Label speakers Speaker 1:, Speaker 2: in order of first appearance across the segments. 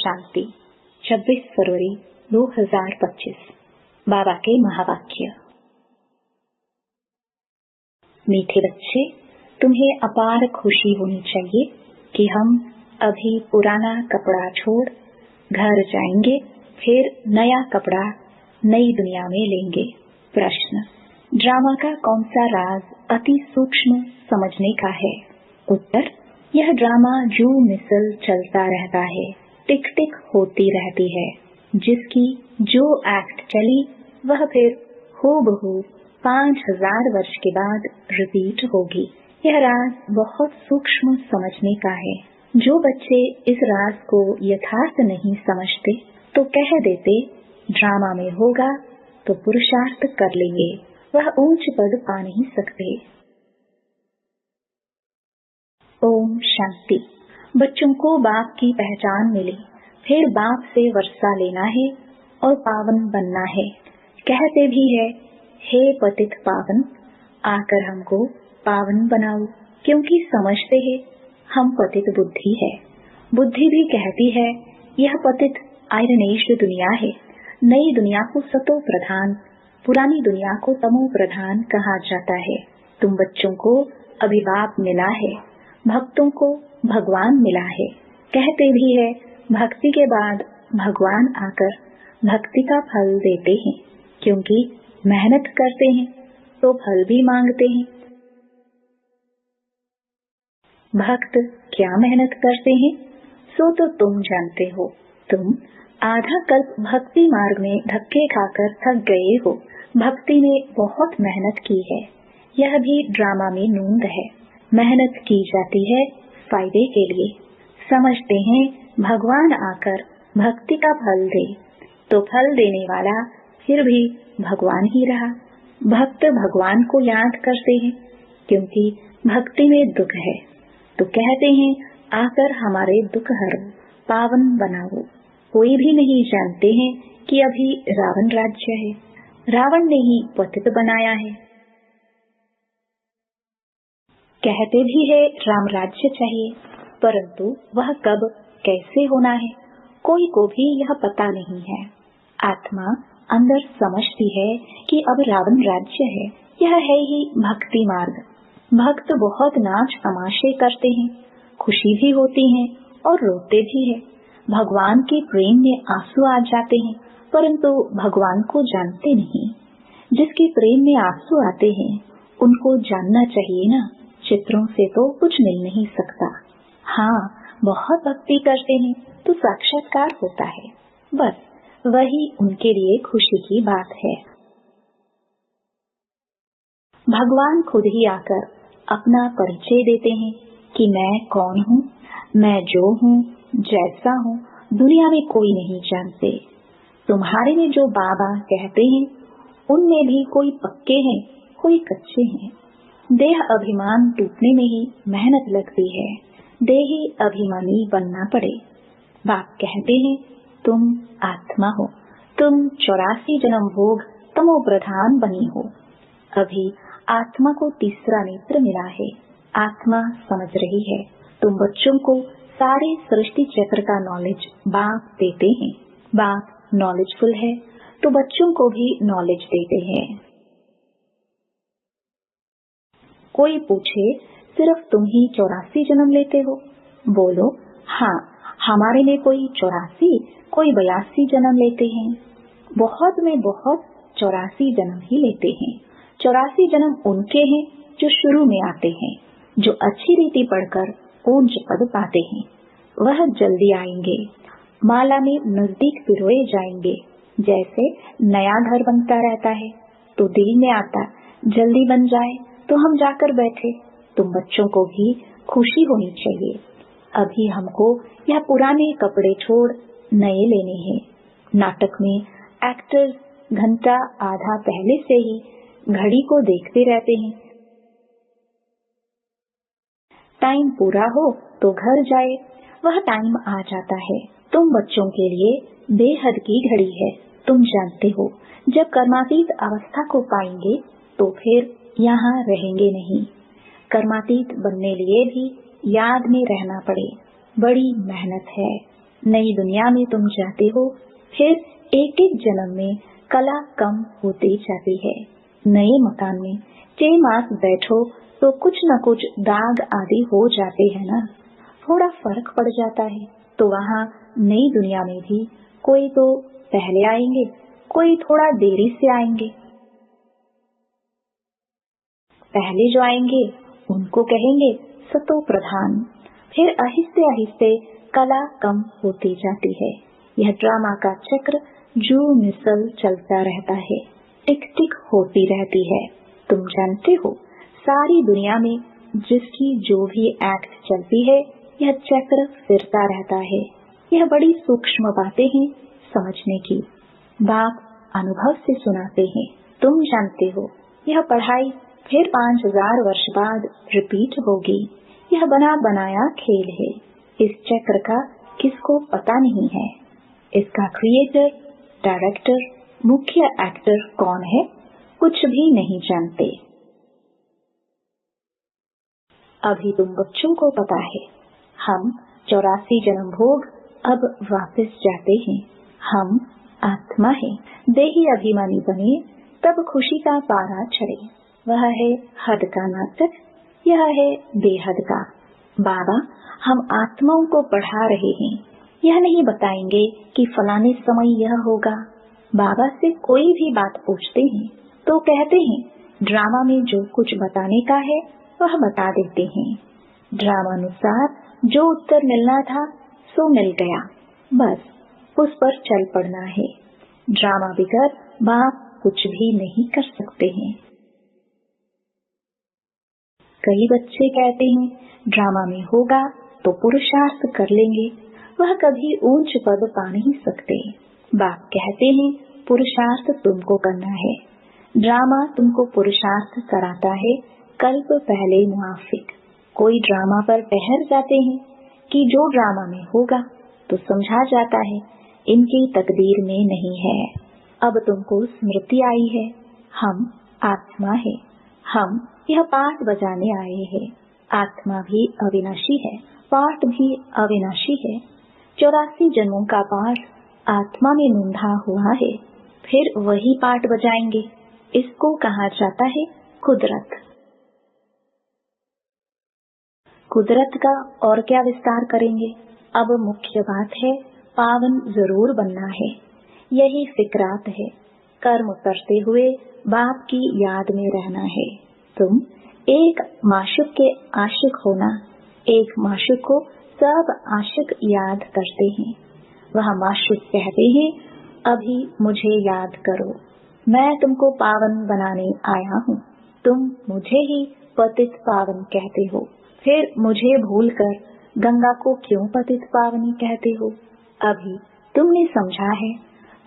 Speaker 1: शांति 26 फरवरी 2025। बाबा के महावाक्य। मीठे बच्चे, तुम्हें अपार खुशी होनी चाहिए कि हम अभी पुराना कपड़ा छोड़ घर जाएंगे, फिर नया कपड़ा नई दुनिया में लेंगे। प्रश्न: ड्रामा का कौन सा राज अति सूक्ष्म समझने का है? उत्तर: यह ड्रामा जो मिसल चलता रहता है, टिक टिक होती रहती है। जिसकी जो एक्ट चली वह फिर हूबहू 5000 वर्ष के बाद रिपीट होगी। यह राज बहुत सूक्ष्म समझने का है। जो बच्चे इस राज को यथार्थ नहीं समझते तो कह देते ड्रामा में होगा तो पुरुषार्थ कर लेंगे, वह ऊंच पद पा नहीं सकते। ओम शांति। बच्चों को बाप की पहचान मिली, फिर बाप से वर्षा लेना है और पावन बनना है। कहते भी है, हे पतित पावन, आकर हमको पावन बनाओ, क्योंकि समझते हैं हम पतित बुद्धि है। बुद्धि भी कहती है यह पतित आयरनेश दुनिया है। नई दुनिया को सतो प्रधान, पुरानी दुनिया को तमो प्रधान कहा जाता है। तुम बच्चों को अभिभाव मिला है, भक्तों को भगवान मिला है। कहते भी है भक्ति के बाद भगवान आकर भक्ति का फल देते हैं, क्योंकि मेहनत करते हैं तो फल भी मांगते हैं। भक्त क्या मेहनत करते हैं सो तो तुम जानते हो। तुम आधा कल्प भक्ति मार्ग में धक्के खाकर थक गए हो। भक्ति में बहुत मेहनत की है। यह भी ड्रामा में नूंद है। मेहनत की जाती है फायदे के लिए। समझते हैं भगवान आकर भक्ति का फल दे, तो फल देने वाला फिर भी भगवान ही रहा। भक्त भगवान को याद करते हैं, क्योंकि भक्ति में दुख है, तो कहते हैं आकर हमारे दुख हरो, पावन बनाओ। कोई भी नहीं जानते हैं कि अभी रावण राज्य है। रावण ने ही पतित बनाया है। कहते भी है राम राज्य चाहिए, परंतु वह कब कैसे होना है कोई को भी यह पता नहीं है। आत्मा अंदर समझती है कि अब रावण राज्य है। यह है ही भक्ति मार्ग। भक्त बहुत नाच तमाशे करते हैं, खुशी भी होती है और रोते भी है। भगवान के प्रेम में आंसू आ जाते हैं, परंतु भगवान को जानते नहीं। जिसके प्रेम में आंसू आते हैं उनको जानना चाहिए ना। चित्रों से तो कुछ मिल नहीं सकता। हाँ, बहुत भक्ति करते हैं तो साक्षात्कार होता है, बस वही उनके लिए खुशी की बात है। भगवान खुद ही आकर अपना परिचय देते हैं कि मैं कौन हूँ, मैं जो हूँ, जैसा हूँ, दुनिया में कोई नहीं जानते। तुम्हारे में जो बाबा कहते हैं उनमें भी कोई पक्के हैं, कोई कच्चे हैं। देह अभिमान टूटने में ही मेहनत लगती है। देही अभिमानी बनना पड़े। बाप कहते हैं तुम आत्मा हो, तुम 84 जन्म भोग तमो प्रधान बनी हो। अभी आत्मा को तीसरा नेत्र मिला है। आत्मा समझ रही है। तुम बच्चों को सारे सृष्टि चक्र का नॉलेज बाप देते हैं। बाप नॉलेजफुल है तो बच्चों को भी नॉलेज देते हैं। कोई पूछे सिर्फ तुम ही 84 जन्म लेते हो? बोलो हाँ, हमारे में कोई 84, कोई 82 जन्म लेते हैं। बहुत में बहुत 84 जन्म ही लेते हैं। 84 जन्म उनके हैं जो शुरू में आते हैं, जो अच्छी रीति पढ़कर ऊंच पद पाते हैं। वह जल्दी आएंगे, माला में नजदीक पिरोए जाएंगे। जैसे नया घर बनता रहता है तो दिल में आता जल्दी बन जाए तो हम जाकर बैठे। तुम बच्चों को भी खुशी होनी चाहिए। अभी हमको यह पुराने कपड़े छोड़ नए लेने हैं। नाटक में एक्टर्स घंटा आधा पहले से ही घड़ी को देखते रहते हैं। टाइम पूरा हो तो घर जाए, वह टाइम आ जाता है। तुम बच्चों के लिए बेहद की घड़ी है। तुम जानते हो जब कर्मातीत अवस्था को पाएंगे तो फिर यहाँ रहेंगे नहीं। कर्मातीत बनने लिए भी याद में रहना पड़े, बड़ी मेहनत है। नई दुनिया में तुम जाते हो, फिर एक एक जन्म में कला कम होती जाती है। नए मकान में 6 मास बैठो तो कुछ न कुछ दाग आदि हो जाते हैं ना, थोड़ा फर्क पड़ जाता है। तो वहाँ नई दुनिया में भी कोई तो पहले आएंगे, कोई थोड़ा देरी से आएंगे। पहले जो आएंगे उनको कहेंगे सतो प्रधान। फिर आहिस्ते आहिस्ते कला कम होती जाती है। यह ड्रामा का चक्र जो मिसल चलता रहता है, टिक टिक होती रहती है। तुम जानते हो, सारी दुनिया में जिसकी जो भी एक्ट चलती है, यह चक्र फिरता रहता है। यह बड़ी सूक्ष्म बातें हैं समझने की। बाप अनुभव से सुनाते हैं। तुम जानते हो, यह पढ़ाई फिर 5000 वर्ष बाद रिपीट होगी। यह बना बनाया खेल है। इस चक्र का किसको पता नहीं है। इसका क्रिएटर, डायरेक्टर, मुख्य एक्टर कौन है, कुछ भी नहीं जानते। अभी तुम बच्चों को पता है, हम 84 जन्म भोग अब वापस जाते हैं। हम आत्मा है। देही अभिमानी बने तब खुशी का पारा चढ़े। वह है हद का नाटक, यह है बेहद का। बाबा हम आत्माओं को पढ़ा रहे हैं। यह नहीं बताएंगे कि फलाने समय यह होगा। बाबा से कोई भी बात पूछते हैं तो कहते हैं ड्रामा में जो कुछ बताने का है वह बता देते हैं। ड्रामा अनुसार जो उत्तर मिलना था सो मिल गया, बस उस पर चल पड़ना है। ड्रामा बिगर बाप कुछ भी नहीं कर सकते हैं। कई बच्चे कहते हैं ड्रामा में होगा तो पुरुषार्थ कर लेंगे, वह कभी ऊंच पद पा नहीं सकते। बाप कहते हैं पुरुषार्थ तुमको करना है। ड्रामा तुमको पुरुषार्थ कराता है कल्प पहले मुआफिक। कोई ड्रामा पर ठहर जाते हैं कि जो ड्रामा में होगा तो समझा जाता है इनकी तकदीर में नहीं है। अब तुमको स्मृति आई है, हम आत्मा है। हम यह पाठ बजाने आए हैं। आत्मा भी अविनाशी है, पाठ भी अविनाशी है। 84 जन्मों का पाठ आत्मा में नूंधा हुआ है। फिर वही पाठ बजाएंगे। इसको कहा जाता है कुदरत। कुदरत का और क्या विस्तार करेंगे। अब मुख्य बात है पावन जरूर बनना है। यही फिक्रात है। कर्म करते हुए बाप की याद में रहना है। तुम एक माशूक के आशिक होना। एक माशूक को सब आशिक याद करते हैं। वह माशूक कहते हैं अभी मुझे याद करो, मैं तुमको पावन बनाने आया हूँ। तुम मुझे ही पतित पावन कहते हो, फिर मुझे भूलकर गंगा को क्यों पतित पावनी कहते हो। अभी तुमने समझा है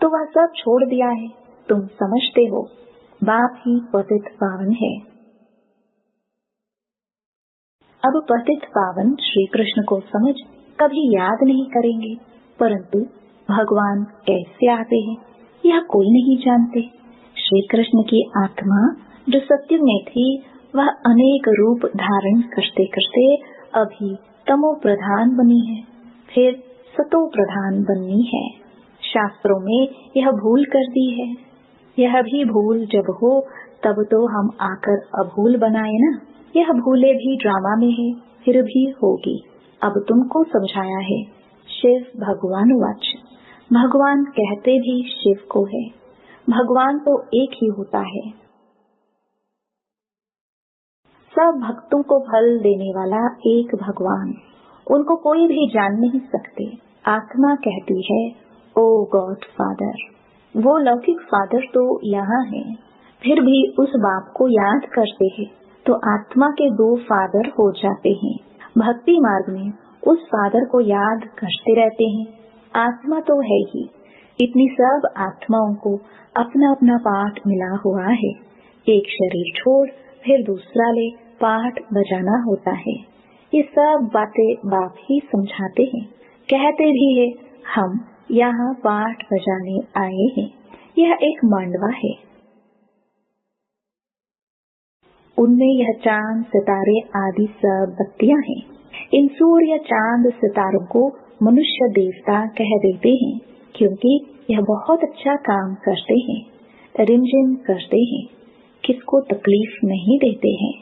Speaker 1: तो वह सब छोड़ दिया है। तुम समझते हो बाप ही पतित पावन है। अब पतित पावन श्री कृष्ण को समझ कभी याद नहीं करेंगे, परंतु भगवान कैसे आते हैं यह कोई नहीं जानते। श्री कृष्ण की आत्मा जो सत्युग में थी वह अनेक रूप धारण करते करते अभी तमो प्रधान बनी है, फिर सतो प्रधान बननी है। शास्त्रों में यह भूल कर दी है। यह भी भूल जब हो तब तो हम आकर अभूल बनाए ना। यह भूले भी ड्रामा में है, फिर भी होगी। अब तुमको समझाया है। शिव भगवान वाच, भगवान कहते भी शिव को है। भगवान तो एक ही होता है। सब भक्तों को फल देने वाला एक भगवान, उनको कोई भी जान नहीं सकते। आत्मा कहती है ओ गॉड फादर। वो लौकिक फादर तो यहाँ है, फिर भी उस बाप को याद करते हैं तो आत्मा के 2 फादर हो जाते हैं। भक्ति मार्ग में उस फादर को याद करते रहते हैं। आत्मा तो है ही। इतनी सब आत्माओं को अपना अपना पाठ मिला हुआ है। एक शरीर छोड़ फिर दूसरा ले पाठ बजाना होता है। ये सब बातें बाप ही समझाते हैं। कहते भी है हम यहाँ पाठ बजाने आए हैं। यह एक मांडवा है। उनमें यह चांद सितारे आदि सब बत्तियां हैं। इन सूर्य चांद सितारों को मनुष्य देवता कह देते हैं, क्योंकि यह बहुत अच्छा काम करते हैं, रिमझिम करते हैं, किसको तकलीफ नहीं देते हैं,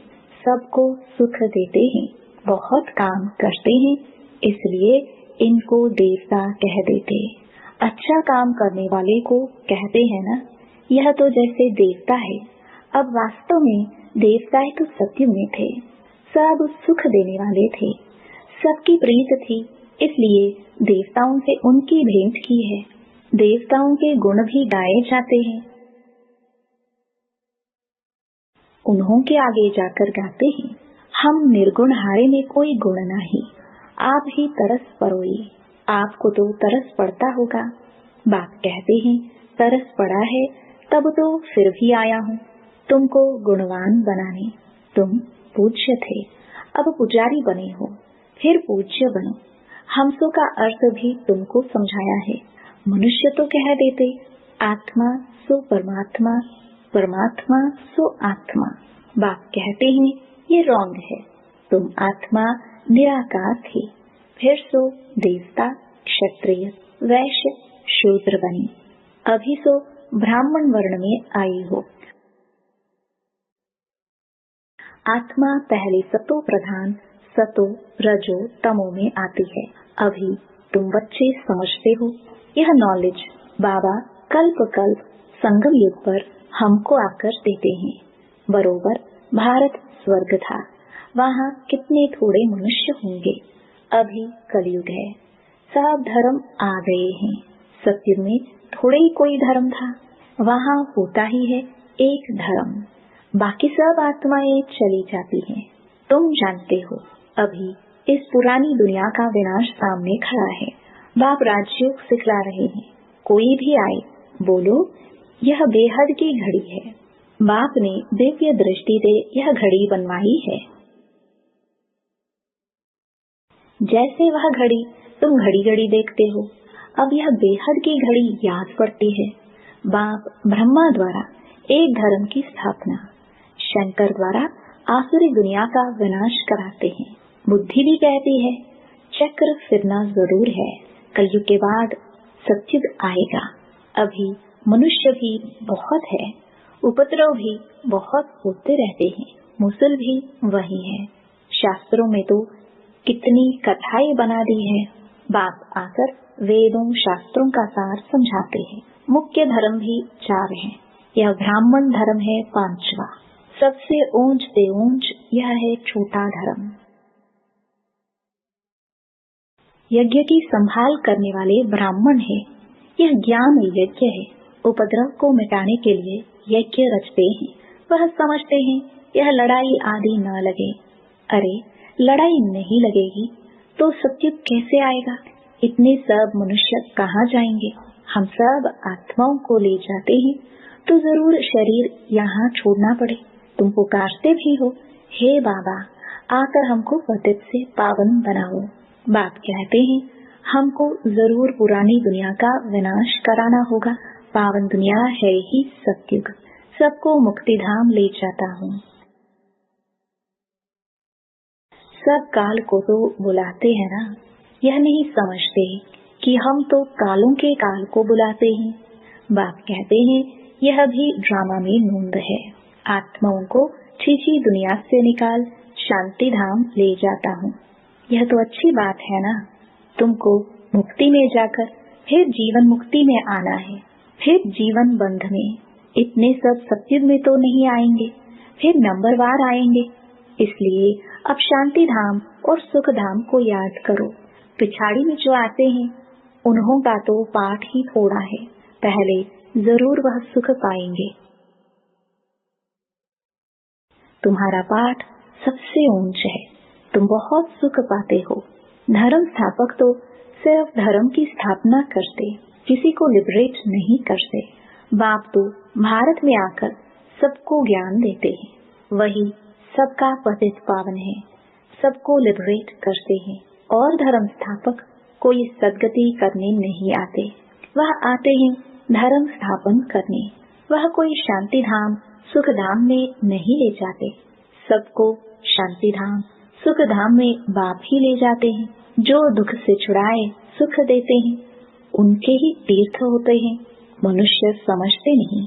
Speaker 1: सबको सुख देते हैं, बहुत काम करते हैं, इसलिए इनको देवता कह देते। अच्छा काम करने वाले को कहते हैं ना, यह तो जैसे देवता है। अब वास्तव में देवताएं तो सत्युग में थे, सब सुख देने वाले थे, सबकी प्रीत थी, इसलिए देवताओं से उनकी भेंट की है। देवताओं के गुण भी गाए जाते हैं, उन्हों के आगे जाकर गाते हैं, हम निर्गुण हारे में कोई गुण नहीं, आप ही तरस परोए, आपको तो तरस पड़ता होगा। बाप कहते हैं, तरस पड़ा है तब तो फिर भी आया हूँ तुमको गुणवान बनाने। तुम पूज्य थे, अब पुजारी बने हो, फिर पूज्य बनो। हमसों का अर्थ भी तुमको समझाया है। मनुष्य तो कह देते आत्मा सो परमात्मा, परमात्मा सो आत्मा। बाप कहते हैं ये रॉन्ग है, तुम आत्मा निराकार थे, फिर सो देवता, क्षत्रिय, वैश्य, शूद्र बनी, अभी सो ब्राह्मण वर्ण में आई हो। आत्मा पहले सतो प्रधान सतो रजो तमो में आती है। अभी तुम बच्चे समझते हो। यह नॉलेज बाबा कल्प कल्प संगम युग पर हमको आकर देते हैं। बरोबर भारत स्वर्ग था, वहाँ कितने थोड़े मनुष्य होंगे। अभी कलयुग है, सब धर्म आ गए हैं। सत्युग में थोड़े ही कोई धर्म था, वहाँ होता ही है एक धर्म, बाकी सब आत्माएं चली जाती हैं। तुम जानते हो अभी इस पुरानी दुनिया का विनाश सामने खड़ा है। बाप राजयोग सिखला रहे हैं, कोई भी आए बोलो यह बेहद की घड़ी है। बाप ने दिव्य दृष्टि से यह घड़ी बनवाई है। जैसे वह घड़ी तुम घड़ी घड़ी देखते हो, अब यह बेहद की घड़ी याद पड़ती है। बाप ब्रह्मा द्वारा एक धर्म की स्थापना, शंकर द्वारा आसुरी दुनिया का विनाश कराते हैं। बुद्धि भी कहती है चक्र फिरना जरूर है, कलयुग के बाद सत्युग आएगा। अभी मनुष्य भी बहुत है, उपद्रव भी बहुत होते रहते हैं, मुसल भी वही है। शास्त्रों में तो कितनी कथाएं बना दी है। बाप आकर वेदों शास्त्रों का सार समझाते हैं। मुख्य धर्म भी 4 हैं। यह ब्राह्मण धर्म है 5वां, सबसे ऊंच से ऊंच यह है छोटा धर्म। यज्ञ की संभाल करने वाले ब्राह्मण है, यह ज्ञान यज्ञ है। उपद्रव को मिटाने के लिए यज्ञ रचते हैं। वह समझते हैं यह लड़ाई आदि न लगे। अरे लड़ाई नहीं लगेगी तो सत्युग कैसे आएगा? इतने सब मनुष्य कहाँ जाएंगे? हम सब आत्माओं को ले जाते हैं तो जरूर शरीर यहाँ छोड़ना पड़े। तुम पुकारते भी हो, हे बाबा आकर हमको पतित से पावन बनाओ। बाप कहते हैं हमको जरूर पुरानी दुनिया का विनाश कराना होगा। पावन दुनिया है ही सत्युग, सबको मुक्ति धाम ले जाता हूँ। सब काल को तो बुलाते हैं ना, यह नहीं समझते कि हम तो कालों के काल को बुलाते हैं। बाप कहते हैं यह भी ड्रामा में नूंद है। आत्माओं को छीछी दुनिया से निकाल शांति धाम ले जाता हूँ। यह तो अच्छी बात है ना। तुमको मुक्ति में जाकर फिर जीवन मुक्ति में आना है, फिर जीवन बंध में। इतने सब सत्युग में तो नहीं आएंगे, फिर नंबरवार आएंगे। इसलिए अब शांति धाम और सुख धाम को याद करो। पिछाड़ी में जो आते हैं उन्हों का तो पाठ ही थोड़ा है, पहले जरूर वह सुख पाएंगे। तुम्हारा पाठ सबसे ऊंच है, तुम बहुत सुख पाते हो। धर्म स्थापक तो सिर्फ धर्म की स्थापना करते, किसी को लिबरेट नहीं करते। बाप तो भारत में आकर सबको ज्ञान देते हैं, वही सबका पतित पावन है, सबको लिबरेट करते हैं। और धर्म स्थापक कोई सदगति करने नहीं आते, वह आते हैं धर्म स्थापन करने। वह कोई शांति धाम सुख धाम में नहीं ले जाते, सबको शांति धाम सुख धाम में बाप ही ले जाते हैं। जो दुख से छुड़ाए सुख देते हैं उनके ही तीर्थ होते हैं, मनुष्य समझते नहीं।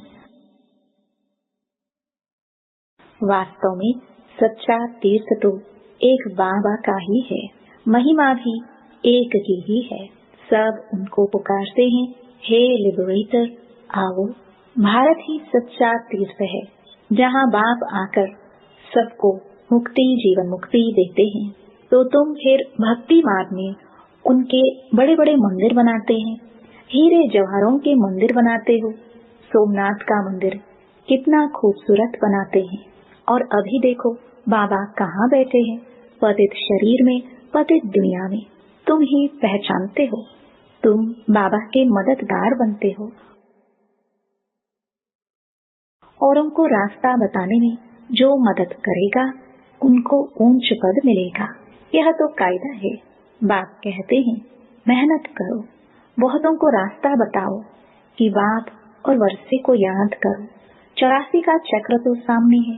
Speaker 1: वास्तव में सच्चा तीर्थ तो एक बाबा का ही है, महिमा भी एक की ही है। सब उनको पुकारते हैं, हे लिबरेटर आओ। भारत ही सच्चा तीर्थ है, जहाँ बाप आकर सबको मुक्ति जीवन मुक्ति देते हैं। तो तुम फिर भक्ति मार्ग में उनके बड़े बड़े मंदिर बनाते हैं, हीरे जवाहरों के मंदिर बनाते हो। सोमनाथ का मंदिर कितना खूबसूरत बनाते हैं। और अभी देखो बाबा कहाँ बैठे हैं, पतित शरीर में, पतित दुनिया में। तुम ही पहचानते हो, तुम बाबा के मददगार बनते हो। औरों को रास्ता बताने में जो मदद करेगा उनको ऊंच पद मिलेगा, यह तो कायदा है। बाप कहते हैं मेहनत करो, बहुतों को रास्ता बताओ कि बाप और वर्षे को याद करो। 84 का चक्र तो सामने है।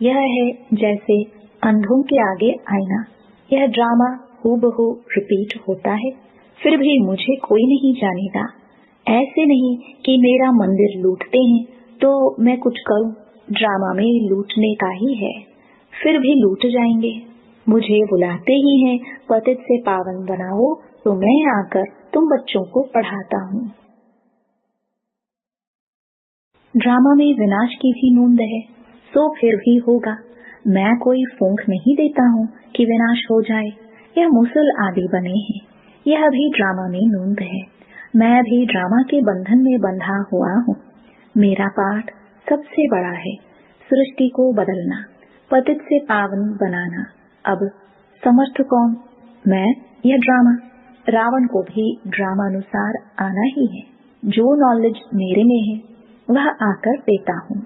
Speaker 1: यह है जैसे अंधों के आगे आईना। यह ड्रामा हूबहू रिपीट होता है, फिर भी मुझे कोई नहीं जानेगा। ऐसे नहीं कि मेरा मंदिर लूटते हैं तो मैं कुछ करूं, ड्रामा में लूटने का ही है, फिर भी लूट जाएंगे। मुझे बुलाते ही हैं पतित से पावन बनाओ, तो मैं आकर तुम बच्चों को पढ़ाता हूँ। ड्रामा में विनाश की भी नूंद है, सो फिर भी होगा। मैं कोई फूंक नहीं देता हूँ कि विनाश हो जाए। यह मुसल आदि बने हैं, यह भी ड्रामा में नूंद है। मैं भी ड्रामा के बंधन में बंधा हुआ हूँ। मेरा पाठ सबसे बड़ा है, सृष्टि को बदलना, पतित से पावन बनाना। अब समर्थ कौन? मैं, यह ड्रामा। रावण को भी ड्रामानुसार आना ही है। जो नॉलेज मेरे में है वह आकर देता हूँ।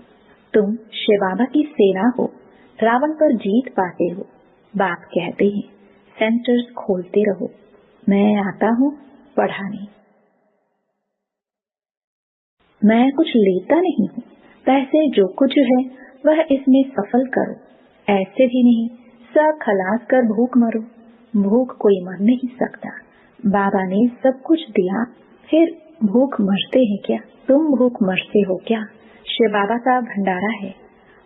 Speaker 1: तुम शिव बाबा की सेना हो, रावण पर जीत पाते हो। बाप कहते हैं सेंटर्स खोलते रहो, मैं आता हूँ पढ़ाने। मैं कुछ लेता नहीं हूँ, पैसे जो कुछ है वह इसमें सफल करो। ऐसे भी नहीं सब खलास कर भूख मरो, भूख कोई मर नहीं सकता। बाबा ने सब कुछ दिया, फिर भूख मरते हैं क्या? तुम भूख मरते हो क्या? शिव बाबा का भंडारा है।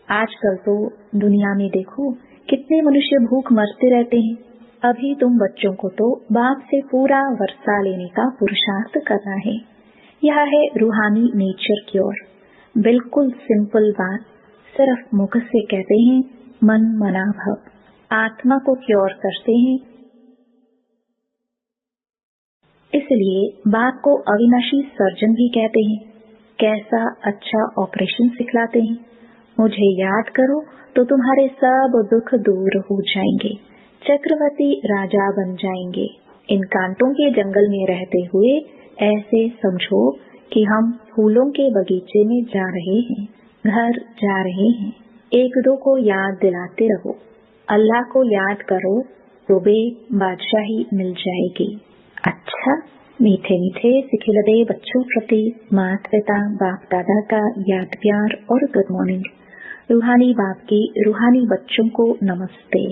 Speaker 1: आजकल तो दुनिया में देखो कितने मनुष्य भूख मरते रहते हैं। अभी तुम बच्चों को तो बाप से पूरा वर्षा लेने का पुरुषार्थ करना है। यह है रूहानी नेचर क्योर। बिल्कुल सिंपल बात, सिर्फ मुख से कहते हैं मन मना भव, आत्मा को क्योर करते हैं। इसलिए बाप को अविनाशी सर्जन भी कहते हैं। कैसा अच्छा ऑपरेशन सिखलाते हैं। मुझे याद करो तो तुम्हारे सब दुख दूर हो जाएंगे, चक्रवर्ती राजा बन जाएंगे। इन कांटों के जंगल में रहते हुए ऐसे समझो कि हम फूलों के बगीचे में जा रहे हैं, घर जा रहे हैं। एक दो को याद दिलाते रहो, अल्लाह को याद करो तो बे बादशाही मिल जाएगी। अच्छा, मीठे मीठे सिखिलदे बच्चों प्रति माता पिता बाप दादा का याद प्यार और गुड मॉर्निंग। रूहानी बाप की रूहानी बच्चों को नमस्ते।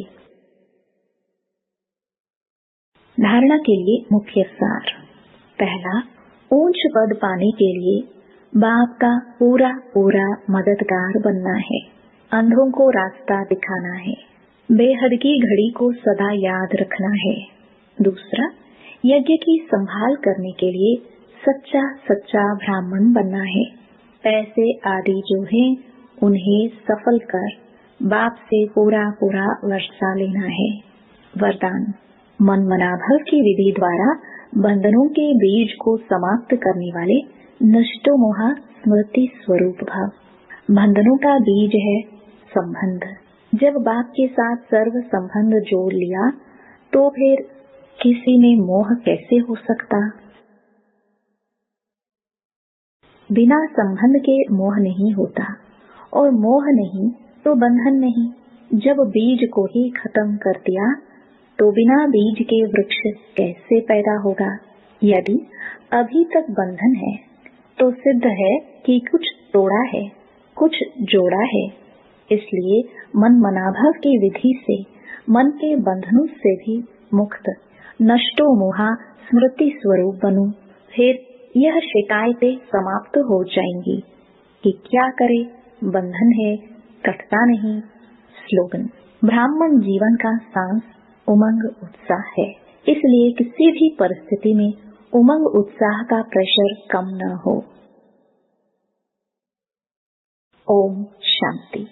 Speaker 1: धारणा के लिए मुख्य सार। पहला, ऊंच पद पाने के लिए बाप का पूरा पूरा मददगार बनना है, अंधों को रास्ता दिखाना है, बेहद की घड़ी को सदा याद रखना है। दूसरा, यज्ञ की संभाल करने के लिए सच्चा सच्चा ब्राह्मण बनना है। पैसे आदि जो हैं उन्हें सफल कर बाप से पूरा पूरा वर्षा लेना है। वरदान, मन मनाभव की विधि द्वारा बंधनों के बीज को समाप्त करने वाले नष्टो मोहा स्मृति स्वरूप भाव। बंधनों का बीज है संबंध। जब बाप के साथ सर्व संबंध जोड़ लिया तो फिर किसी में मोह कैसे हो सकता? बिना संबंध के मोह नहीं होता, और मोह नहीं तो बंधन नहीं। जब बीज को ही खत्म कर दिया तो बिना बीज के वृक्ष कैसे पैदा होगा? यदि अभी तक बंधन है तो सिद्ध है कि कुछ तोड़ा है, कुछ जोड़ा है। इसलिए मन मनाभव की विधि से मन के बंधनों से भी मुक्त नष्टो मोहा स्मृति स्वरूप बनूं, फिर यह शिकायतें समाप्त हो जाएंगी कि क्या करे, बंधन है, कटता नहीं। स्लोगन: ब्राह्मण जीवन का सांस उमंग उत्साह है, इसलिए किसी भी परिस्थिति में उमंग उत्साह का प्रेशर कम न हो। ओम शांति।